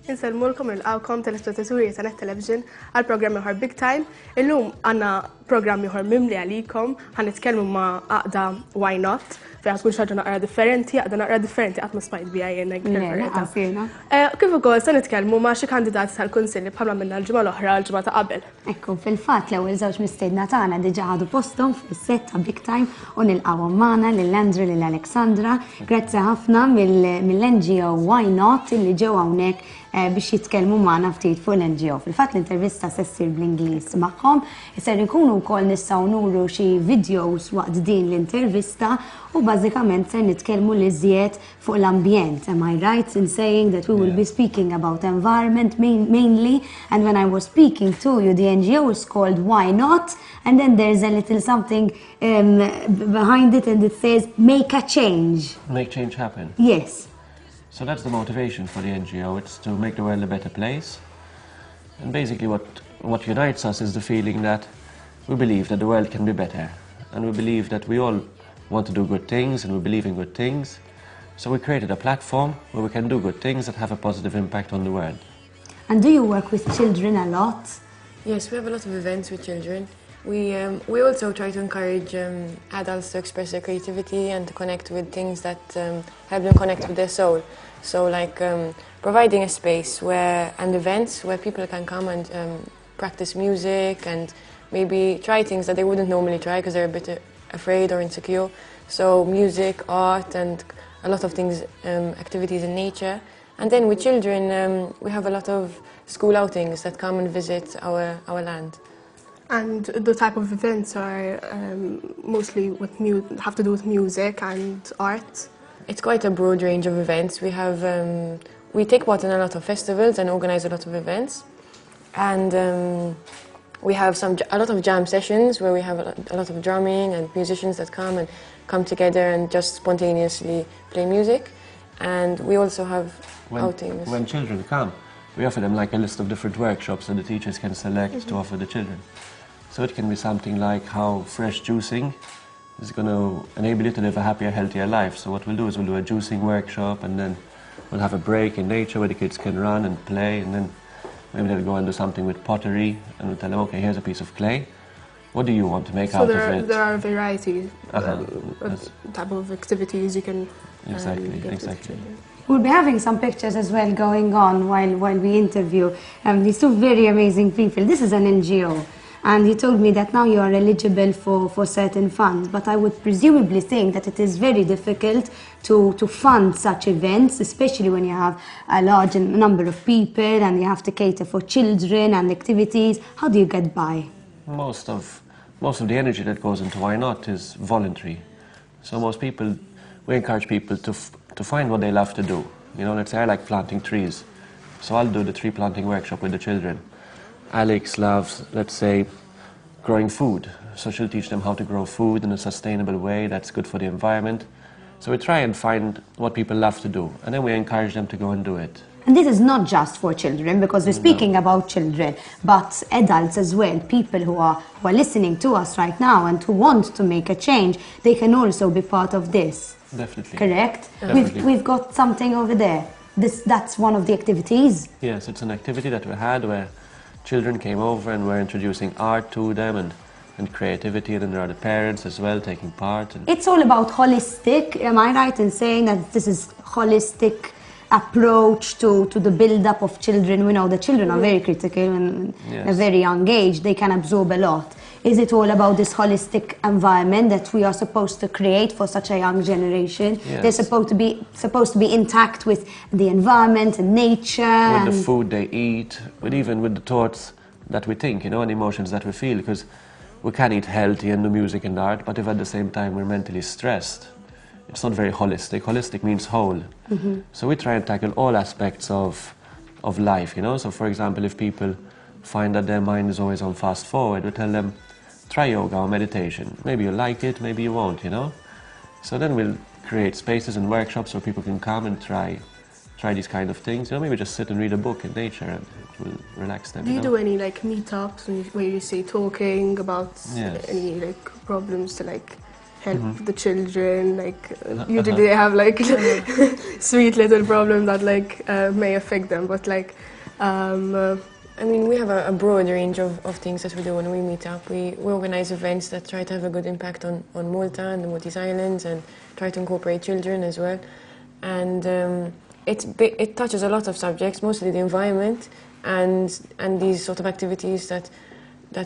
Inselmulkom il-qawkom telespettaturi ta' Net Television għal programm ieħor Big Time. Illum għandna programm ieħor mimli għalikom ħanitkellmu ma' Aqda Why Not fejn tkun xi ħaġa naqra differenti, Aqda naqra differenti qatt ma smajt biha jien. Kif ukoll se nitkellmu ma' xi kandidati tal-Kunsilli bħalma minna l-ġimgħa l-oħra l-ġimgħa ta' qabel. Ekku, fil-fatt l-ewwel żewġ mistiedna tagħna diġà ħadu posthom fis-set ta' Big Time u nilqgħuhom magħna lil Andrew lil Alexandra. Grazzi ħafna mill-NGO Why Not illi ġew hawnhekk biex jitkellmu magħna ftit fuq l-NGO. Fil-fatt l-intervista se ssir bl-Ingliż magħhom, isser inkunu wkoll nistgħu nuru xi videos waqt din l-intervista u bażikament se nitkellmu li żjed fuq l-ambjent. Am I right in saying that we will be speaking about environment mainly, and when I was speaking to you, the NGO is called Why Not, and then there's a little something behind it and it says make a change. Make change happen. Yes. So that's the motivation for the NGO. It's to make the world a better place. And basically what unites us is the feeling that we believe that the world can be better. And we believe that we all want to do good things and we believe in good things. So we created a platform where we can do good things that have a positive impact on the world. And do you work with children a lot? Yes, we have a lot of events with children. We also try to encourage adults to express their creativity and to connect with things that help them connect with their soul. So like providing a space and events where people can come and practice music and maybe try things that they wouldn't normally try because they're a bit afraid or insecure. So music, art and a lot of things, activities in nature. And then with children, we have a lot of school outings that come and visit our land. And the type of events are mostly have to do with music and art? It's quite a broad range of events. We take part in a lot of festivals and organize a lot of events. And we have a lot of jam sessions where we have a lot of drumming and musicians that come together and just spontaneously play music. And we also have outings. When children come, we offer them like a list of different workshops that the teachers can select to offer the children. So it can be something like how fresh juicing is going to enable you to live a happier, healthier life. So what we'll do is we'll do a juicing workshop and then we'll have a break in nature where the kids can run and play, and then maybe they'll go and do something with pottery and we'll tell them, okay, here's a piece of clay. What do you want to make out of it? There are a variety of type of activities you can Exactly. We'll be having some pictures as well going on while we interview these two very amazing people. This is an NGO. And you told me that now you are eligible for certain funds, but I would presumably think that it is very difficult to fund such events, especially when you have a large number of people and you have to cater for children and activities. How do you get by? Most of the energy that goes into Why Not is voluntary. So we encourage people to find what they love to do. You know, let's say I like planting trees. So I'll do the tree planting workshop with the children. Alex loves, let's say, growing food. So she'll teach them how to grow food in a sustainable way that's good for the environment. So we try and find what people love to do, and then we encourage them to go and do it. And this is not just for children, because we're speaking about children, but adults as well, people who are listening to us right now and who want to make a change, they can also be part of this. Definitely. Correct? Definitely. We've got something over there. That's one of the activities? Yes, it's an activity that we had where children came over and we're introducing art to them and creativity, and then there are the parents as well taking part. It's all about holistic, am I right in saying that this is holistic approach to the build-up of children? We know the children are very critical and at a very young age, they can absorb a lot. Is it all about this holistic environment that we are supposed to create for such a young generation? Yes. They're supposed to be intact with the environment and nature. With the food they eat, even with the thoughts that we think, you know, and emotions that we feel, because we can eat healthy and do music and art, but if at the same time we're mentally stressed, it's not very holistic. Holistic means whole. So we try and tackle all aspects of life, you know. So for example, if people find that their mind is always on fast forward, we tell them, try yoga or meditation. Maybe you like it, maybe you won't, you know. So then we'll create spaces and workshops where people can come and try these kind of things. You know, maybe just sit and read a book in nature and it will relax them. Do you do any meetups where you say talking about any problems to help the children. Like usually they have like sweet little problem that like may affect them, but like. I mean, we have a broad range of things that we do when we meet up. We organize events that try to have a good impact on Malta and the Maltese Islands and try to incorporate children as well. And it touches a lot of subjects, mostly the environment and these sort of activities that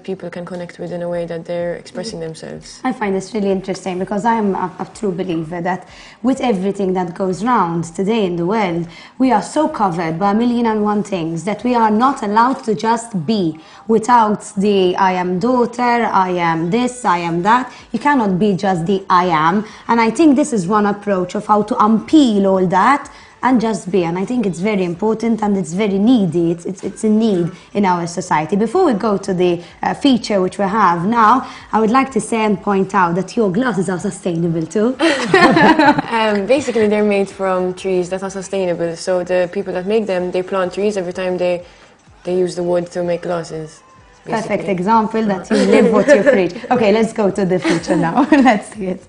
people can connect with in a way that they're expressing themselves. I find this really interesting because I am a true believer that with everything that goes round today in the world, we are so covered by 1,000,001 things that we are not allowed to just be without the I am daughter, I am this, I am that. You cannot be just the I am. And I think this is one approach of how to unpeel all that and just be. And I think it's very important and it's very needy. It's a need in our society. Before we go to the feature which we have now, I would like to say and point out that your glasses are sustainable too. Basically, they're made from trees that are sustainable. So the people that make them, they plant trees every time they use the wood to make glasses. Basically. Perfect example that you live what you preach. Okay, let's go to the feature now. Let's see it.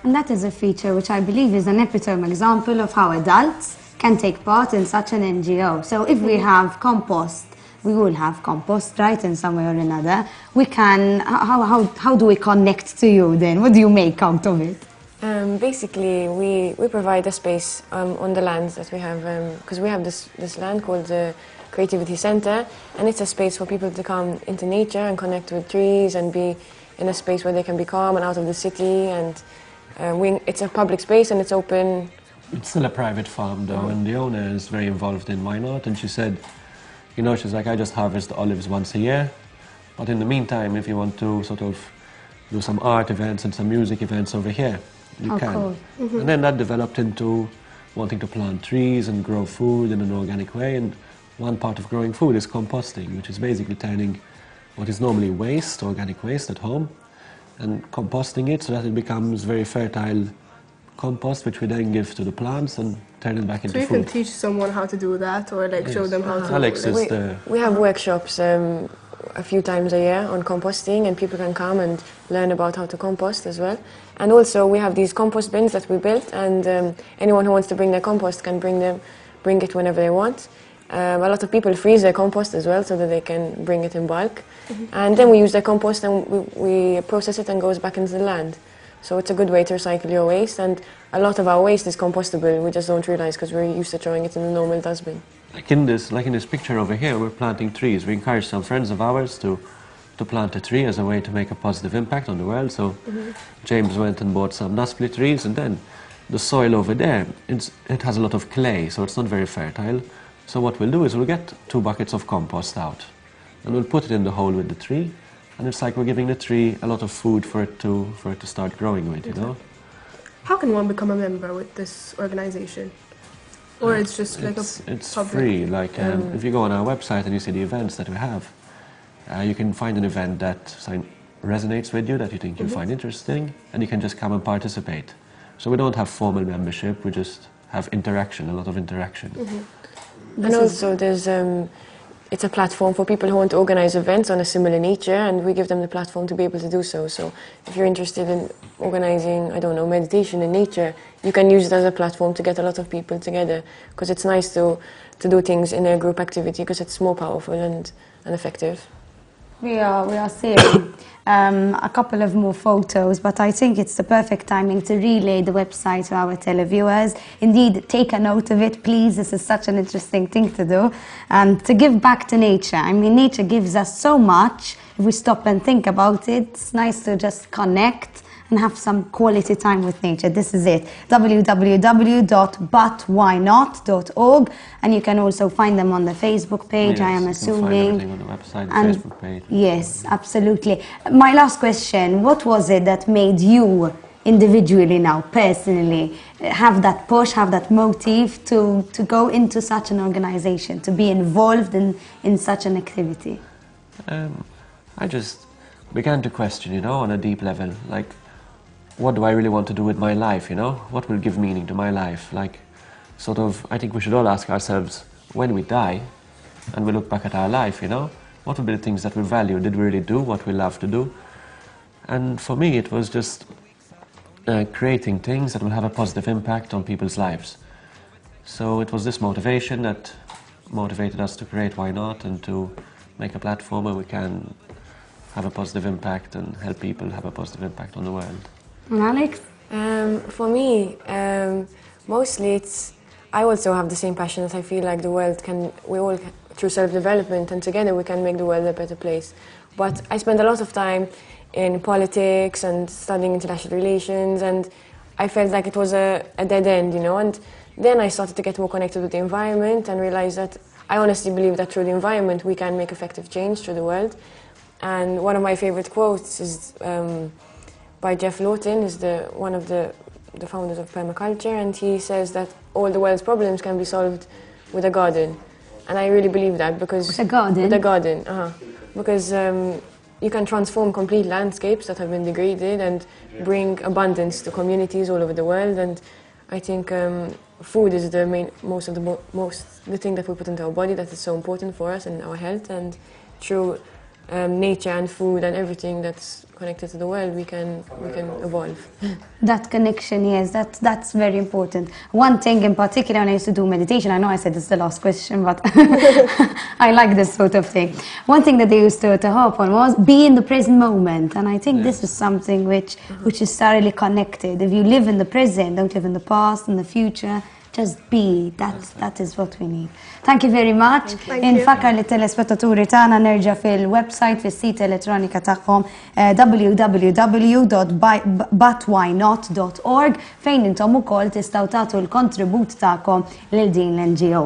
And that is a feature which I believe is an epitome example of how adults can take part in such an NGO. So if we have compost, we will have compost, right, in some way or another. We can, how do we connect to you then? What do you make out of it? Basically, we provide a space on the lands that we have, because we have this land called the Creativity Centre, and it's a space for people to come into nature and connect with trees and be in a space where they can be calm and out of the city. And it's a public space and it's open. It's still a private farm though, and the owner is very involved in Why Not, and she said, you know, she's like, I just harvest olives once a year, but in the meantime, if you want to sort of do some art events and some music events over here, you can. Cool. Mm-hmm. And then that developed into wanting to plant trees and grow food in an organic way, and one part of growing food is composting, which is basically turning what is normally waste, organic waste at home, and composting it so that it becomes very fertile compost, which we then give to the plants and turn it back into food. So you can teach someone how to do that, or like show them how to. Alex is the. We have workshops a few times a year on composting, and people can come and learn about how to compost as well. And also we have these compost bins that we built, and anyone who wants to bring their compost can bring it whenever they want. A lot of people freeze their compost as well so that they can bring it in bulk. Mm-hmm. And then we use their compost and we process it and goes back into the land. So it's a good way to recycle your waste, and a lot of our waste is compostable. We just don't realize because we're used to throwing it in the normal dustbin. Like in this picture over here, we're planting trees. We encourage some friends of ours to plant a tree as a way to make a positive impact on the world. So James went and bought some nut-split trees, and then the soil over there, it has a lot of clay, so it's not very fertile. So what we'll do is we'll get 2 buckets of compost out. and we'll put it in the hole with the tree, and it's like we're giving the tree a lot of food for it to start growing with, you know. How can one become a member with this organization? Or it's just like it's public? free. Like if you go on our website and you see the events that we have, you can find an event that resonates with you, that you think you'll find interesting, and you can just come and participate. So we don't have formal membership, we just have interaction, a lot of interaction. And also there's it's a platform for people who want to organize events on a similar nature, and we give them the platform to be able to do so. So if you're interested in organizing, I don't know, meditation in nature, you can use it as a platform to get a lot of people together, because it's nice to do things in a group activity, because it's more powerful and effective. We are seeing a couple of more photos, but I think it's the perfect timing to relay the website to our televiewers. Indeed, take a note of it, please. This is such an interesting thing to do. And to give back to nature. I mean, nature gives us so much. If we stop and think about it, it's nice to just connect and have some quality time with nature. This is it, www.butwhynot.org, and you can also find them on the Facebook page, yes, I am assuming. You can find everything on the website, and Facebook page. Yes, absolutely. My last question, what was it that made you individually now, personally, have that push, have that motive to go into such an organization, to be involved in such an activity? I just began to question, you know, on a deep level, like, what do I really want to do with my life, you know? What will give meaning to my life? Like, sort of, I think we should all ask ourselves, when we die, and we look back at our life, you know, what would be the things that we value? Did we really do what we love to do? And for me, it was just creating things that will have a positive impact on people's lives. So it was this motivation that motivated us to create Why Not, and to make a platform where we can have a positive impact and help people have a positive impact on the world. And Alex? For me, mostly I also have the same passion that I feel like the world we all, through self-development and together we can make the world a better place. But I spend a lot of time in politics and studying international relations, and I felt like it was a dead end, you know, and then I started to get more connected with the environment and realized that I honestly believe that through the environment we can make effective change through the world. And one of my favorite quotes is by Jeff Lawton, is one of the founders of permaculture, and he says that all the world's problems can be solved with a garden. And I really believe that, because... With a garden? With a garden, because you can transform complete landscapes that have been degraded and bring abundance to communities all over the world. And I think food is the the thing that we put into our body that is so important for us and our health, and through nature and food and everything that's connected to the world, we can evolve. That connection, yes, that's very important. One thing in particular, when I used to do meditation, I know I said this is the last question, but I like this sort of thing. One thing that they used to harp on was be in the present moment, and I think this is something which is thoroughly connected. If you live in the present, don't live in the past and the future, just be. That is what we need. Thank you very much. Infakar li telespettaturi tagħna nerġa' fil-website fis-sit elettronika tagħhom www.butwhynot.org fejn intom ukoll tistgħu tagħtu l-kontribut tagħkom lil din l-NGO.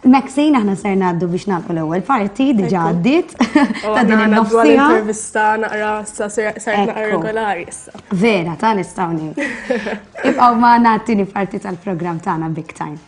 Maxine, aħna ser ngħaddu biex nagħlqu l-ewwel parti diġà għaddiet ta' din in-nofsija. Intervista naqra sar naqra regolari issa. Vera, ta' nistgħu ngħid. Ibqgħu magħna t-tieni parti tal-programm tagħna Big Time.